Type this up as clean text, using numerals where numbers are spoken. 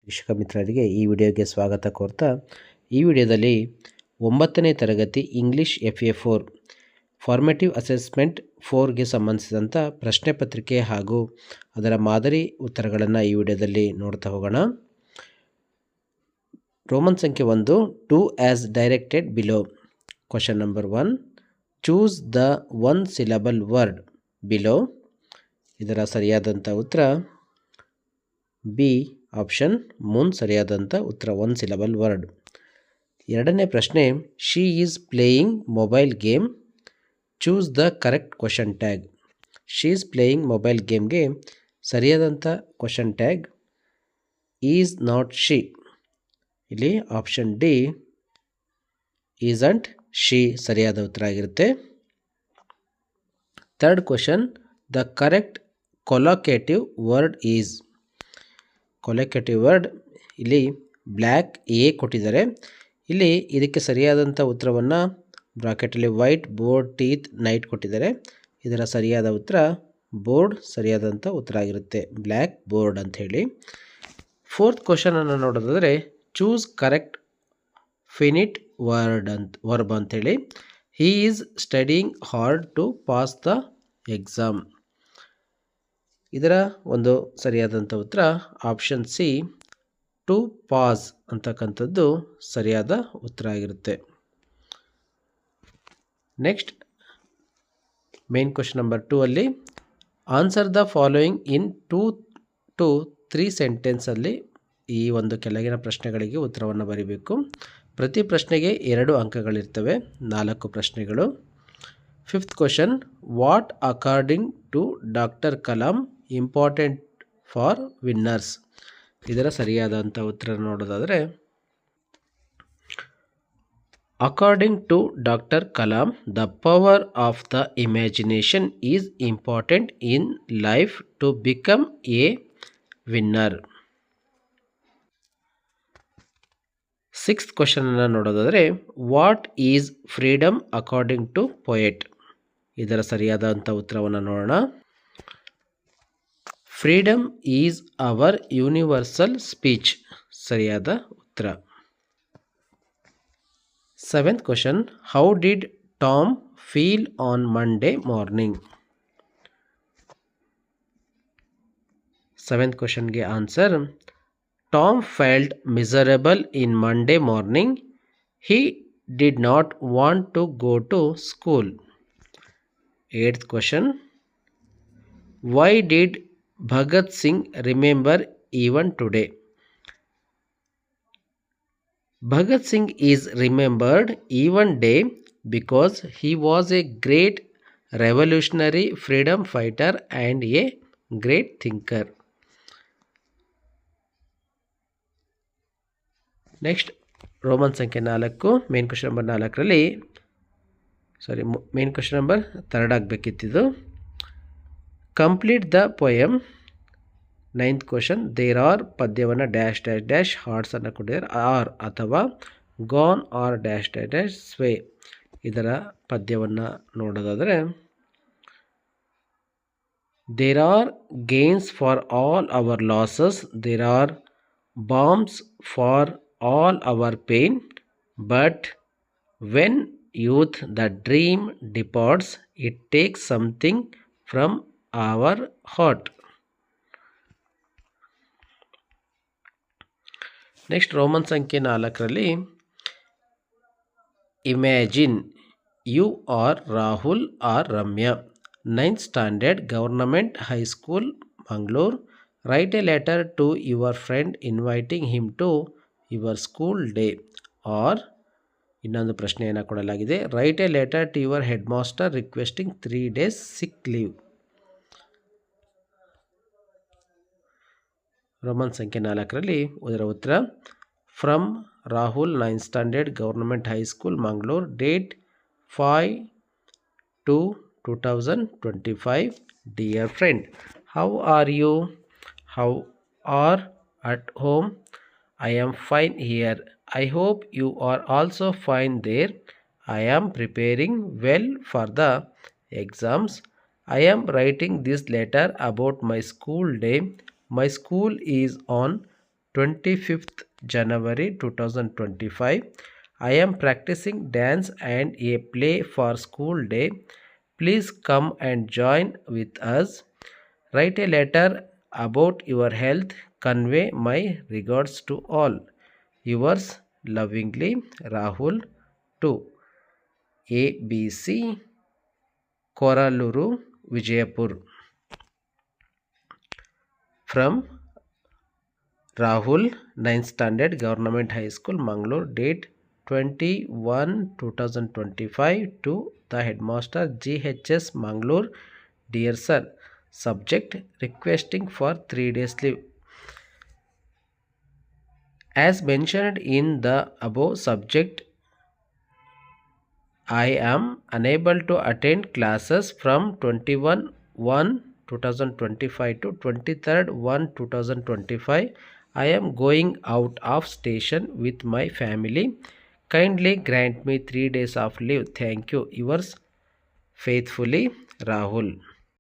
ಶಿಕ್ಷಕ ಮಿತ್ರರಿಗೆ ಈ ವಿಡಿಯೋಗೆ ಸ್ವಾಗತ ಕೋರ್ತಾ ಈ ವಿಡಿಯೋದಲ್ಲಿ 9ನೇ ತರಗತಿ ಇಂಗ್ಲಿಷ್ FA4 ಫಾರ್ಮೇಟಿವ್ ಅಸೆಸ್ಮೆಂಟ್ 4ಗೆ ಸಂಬಂಧಿಸಿದಂಥ ಪ್ರಶ್ನೆ ಪತ್ರಿಕೆ ಹಾಗೂ ಅದರ ಮಾದರಿ ಉತ್ತರಗಳನ್ನು ಈ ವಿಡಿಯೋದಲ್ಲಿ ನೋಡ್ತಾ ಹೋಗೋಣ. ರೋಮನ್ ಸಂಖ್ಯೆ 1, to as directed below. Question number 1, choose the one syllable word below. ಇದರ ಸರಿಯಾದಂಥ ಉತ್ತರ ಬಿ ಆಪ್ಷನ್ ಮೂನ್ ಸರಿಯಾದಂಥ ಉತ್ತರ, ಒನ್ ಸಿಲಬಲ್ ವರ್ಡ್. ಎರಡನೇ ಪ್ರಶ್ನೆ, she is playing mobile game. Choose the correct question tag. She is playing mobile ಗೇಮ್ಗೆ ಸರಿಯಾದಂಥ question tag is not she. ಇಲ್ಲಿ ಆಪ್ಷನ್ ಡಿ ಈಸಂಟ್ ಶಿ ಸರಿಯಾದ ಉತ್ತರ ಆಗಿರುತ್ತೆ. Third question, the correct collocative word is. Collocative word ಇಲ್ಲಿ black ಎ ಕೊಟ್ಟಿದ್ದಾರೆ. ಇಲ್ಲಿ ಇದಕ್ಕೆ ಸರಿಯಾದಂಥ ಉತ್ತರವನ್ನು ಬ್ರಾಕೆಟಲ್ಲಿ ವೈಟ್, ಬೋರ್ಡ್, ಟೀತ್, ನೈಟ್ ಕೊಟ್ಟಿದ್ದಾರೆ. ಇದರ ಸರಿಯಾದ ಉತ್ತರ ಬೋರ್ಡ್ ಸರಿಯಾದಂಥ ಉತ್ತರ ಆಗಿರುತ್ತೆ, ಬ್ಲ್ಯಾಕ್ ಬೋರ್ಡ್ ಅಂಥೇಳಿ. ಫೋರ್ತ್ ಕ್ವಶನನ್ನು ನೋಡೋದಾದರೆ, ಚೂಸ್ ಕರೆಕ್ಟ್ ಫಿನಿಟ್ ವರ್ಬ್ ಅಂಥೇಳಿ. He is studying hard to pass the exam. ಇದರ ಒಂದು ಸರಿಯಾದಂಥ ಉತ್ತರ ಆಪ್ಷನ್ ಸಿ, ಟು ಪಾಸ್ ಅಂತಕ್ಕಂಥದ್ದು ಸರಿಯಾದ ಉತ್ತರ ಆಗಿರುತ್ತೆ. ನೆಕ್ಸ್ಟ್ ಮೇನ್ ಕ್ವಶನ್ ನಂಬರ್ 2 ಅಲ್ಲಿ answer the following in 2 to 3 ಸೆಂಟೆನ್ಸಲ್ಲಿ ಈ ಒಂದು ಕೆಳಗಿನ ಪ್ರಶ್ನೆಗಳಿಗೆ ಉತ್ತರವನ್ನು ಬರೀಬೇಕು. ಪ್ರತಿ ಪ್ರಶ್ನೆಗೆ 2 ಅಂಕಗಳಿರ್ತವೆ, 4 ಪ್ರಶ್ನೆಗಳು. Fifth question, what according to doctor Kalam important for winners. ಇದರ ಸರಿಯಾದಂಥ ಉತ್ತರ ನೋಡೋದಾದರೆ, according to doctor Kalam the power of the imagination is important in life to become a winner. Sixth ಕ್ವಶನನ್ನು ನೋಡೋದಾದರೆ, what is freedom according to poet. ಇದರ ಸರಿಯಾದಂಥ ಉತ್ತರವನ್ನು ನೋಡೋಣ. Freedom is our universal speech ಸರಿಯಾದ ಉತ್ತರ. Seventh question, how did Tom feel on Monday morning. Seventh ಕ್ವಶನ್ಗೆ answer, Tom felt miserable in Monday morning. He did not want to go to school. Eighth question, why did Bhagat Singh remember even today. Bhagat Singh is remembered even day because he was a great revolutionary freedom fighter and a great thinker. Next Roman ಸಂಖ್ಯೆ 4, main question number 4ರಲ್ಲಿ main question number 3 ಆಗಬೇಕಿತ್ತಿದ್ದು. Complete the poem. Ninth question, there are ಪದ್ಯವನ್ನು dash dash dash ಹಾರ್ಟ್ಸನ್ನು ಕೊಟ್ಟಿದ್ದಾರೆ. Are ಅಥವಾ gone are dash dash dash sway. ಇದರ ಪದ್ಯವನ್ನು ನೋಡೋದಾದರೆ, there are gains for all our losses, there are balms for all our pain, but when youth the dream departs it takes something from our heart. Next Roman ಸಂಖ್ಯೆ 4ರಲ್ಲಿ imagine. You are Rahul or Ramya. 9th standard government high school Mangaluru. Write a letter to your friend inviting him to your school day. Or ಇನ್ನೊಂದು ಪ್ರಶ್ನೆಯನ್ನು ಕೊಡಲಾಗಿದೆ, write a letter to your headmaster requesting 3 days sick leave. Roman ಸಂಖ್ಯೆ 4ರಲ್ಲಿ ಇದರ ಉತ್ತರ, from Rahul, 9th standard government high school Mangaluru, date 5/2/2025. Dear friend, how are you? How are at home? I am fine here. I hope you are also fine there. I am preparing well for the exams. I am writing this letter about my school day. My school is on 25th January 2025. I am practicing dance and a play for school day. Please come and join with us. Write a letter about your health. Convey my regards to all. Yours lovingly, Rahul. To ABC, Koraluru, Vijayapur. From Rahul, 9th Standard, Government High School, Mangalore. Date 21/2025 to the Headmaster, GHS, Mangalore. Dear Sir, subject requesting for 3 days leave. As mentioned in the above subject, I am unable to attend classes from 21/1/2025 to 23rd/1/2025. I am going out of station with my family. Kindly grant me 3 days of leave. Thank you. Yours faithfully, Rahul.